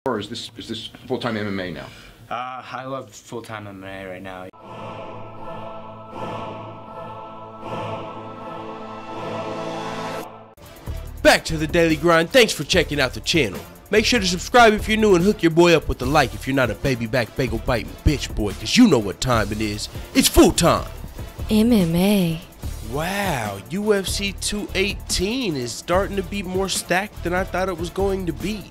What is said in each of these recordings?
Or is this full-time MMA now? I love full-time MMA right now. Back to the daily grind. Thanks for checking out the channel. Make sure to subscribe if you're new and hook your boy up with a like if you're not a baby back bagel biting bitch boy, cause you know what time it is. It's full time MMA. Wow, UFC 218 is starting to be more stacked than I thought it was going to be.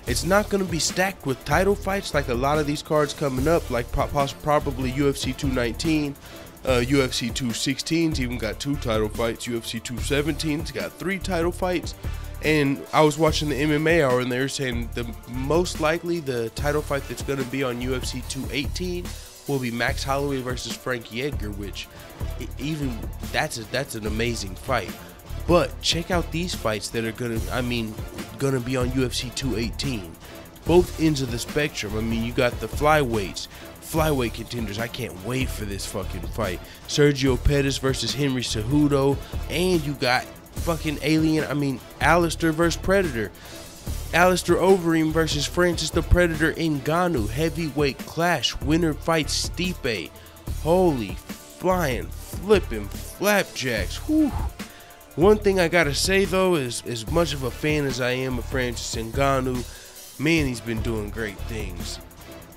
It's not going to be stacked with title fights like a lot of these cards coming up, like probably UFC 219, UFC 216's even got 2 title fights, UFC 217's got 3 title fights. And I was watching the MMA Hour and they were saying the most likely the title fight that's going to be on UFC 218 will be Max Holloway versus Frankie Edgar, which even that's an amazing fight. But check out these fights that are gonna be on UFC 218. Both ends of the spectrum. I mean, you got the flyweight contenders. I can't wait for this fucking fight. Sergio Pettis versus Henry Cejudo, and you got fucking Alistair versus Predator. Alistair Overeem versus Francis the Predator Ngannou. Heavyweight clash. Winner fights Stipe. Holy flying flipping flapjacks. Whew. One thing I gotta say though is, as much of a fan as I am of Francis Ngannou, man, he's been doing great things.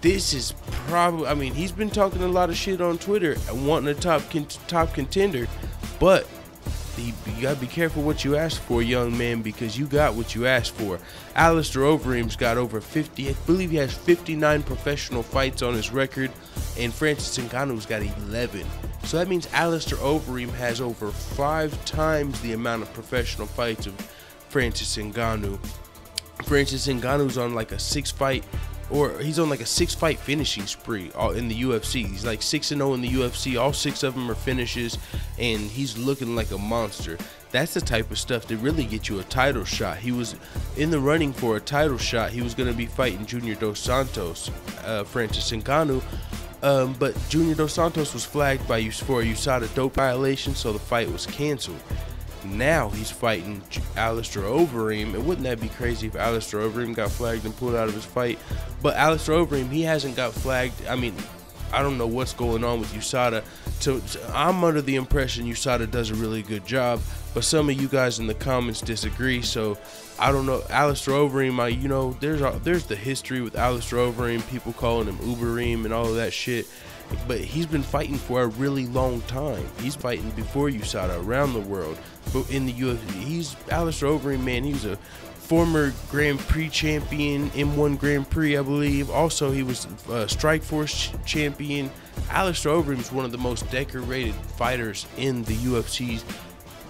This is probably, he's been talking a lot of shit on Twitter and wanting a top contender, but you gotta be careful what you ask for, young man, because you got what you asked for. Alistair Overeem's got over 50, I believe he has 59 professional fights on his record, and Francis Ngannou's got 11. So that means Alistair Overeem has over 5 times the amount of professional fights of Francis Ngannou. Francis Ngannou's on like a 6-fight, or he's on like a 6-fight finishing spree in the UFC. He's like 6-0 in the UFC. All 6 of them are finishes, and he's looking like a monster. That's the type of stuff that really get you a title shot. He was in the running for a title shot. He was going to be fighting Junior Dos Santos, Francis Ngannou. But Junior Dos Santos was flagged for a USADA dope violation, so the fight was canceled. Now he's fighting Alistair Overeem, and wouldn't that be crazy if Alistair Overeem got flagged and pulled out of his fight? But Alistair Overeem, he hasn't got flagged. I don't know what's going on with USADA. So I'm under the impression USADA does a really good job, but some of you guys in the comments disagree. So I don't know. Alistair Overeem, there's the history with Alistair Overeem, people calling him Overeem and all of that shit. But he's been fighting for a really long time. He's fighting before USADA around the world. But in the UFC, Alistair Overeem, man, he was a former Grand Prix champion, M1 Grand Prix, I believe. Also, he was Strikeforce champion. Alistair Overeem is one of the most decorated fighters in the UFC,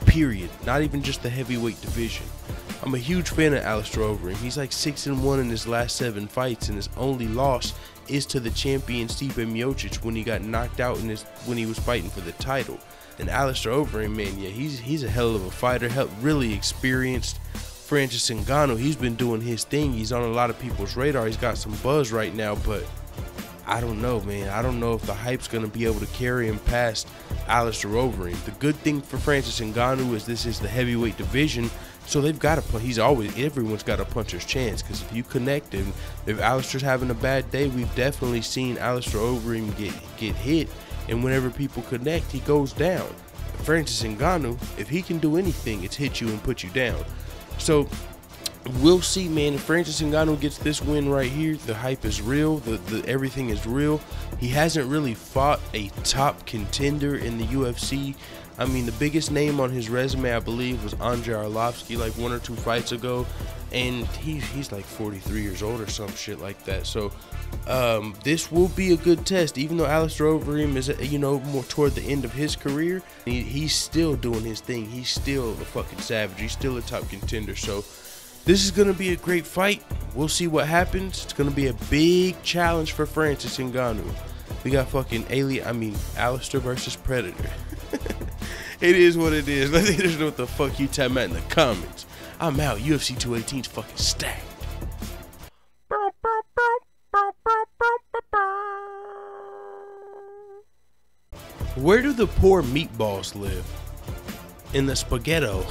period. Not even just the heavyweight division. I'm a huge fan of Alistair Overeem. He's like 6-1 in his last 7 fights, and his only loss is to the champion Stipe Miocic when he got knocked out when he was fighting for the title. And Alistair Overeem, man, yeah, he's a hell of a fighter, really experienced. Francis Ngannou, he's been doing his thing. He's on a lot of people's radar. He's got some buzz right now, but I don't know, man. I don't know if the hype's gonna be able to carry him past Alistair Overeem. The good thing for Francis Ngannou is this is the heavyweight division, so they've got to. Everyone's got a puncher's chance, because if you connect him, if Alistair's having a bad day, we've definitely seen Alistair Overeem get hit, and whenever people connect, he goes down. Francis Ngannou, if he can do anything, it's hit you and put you down. So we'll see, man. If Francis Ngannou gets this win right here, the hype is real. Everything is real. He hasn't really fought a top contender in the UFC. The biggest name on his resume, I believe, was Andrei Arlovsky, like 1 or 2 fights ago, and he's like 43 years old or some shit like that. So this will be a good test, even though Alistair Overeem is, more toward the end of his career. He's still doing his thing. He's still a fucking savage. He's still a top contender. So this is gonna be a great fight. We'll see what happens. It's gonna be a big challenge for Francis Ngannou. We got fucking Alistair versus Predator. It is what it is. Let me know what the fuck you talking about in the comments. I'm out. UFC 218's fucking stacked. Where do the poor meatballs live? In the spaghetto.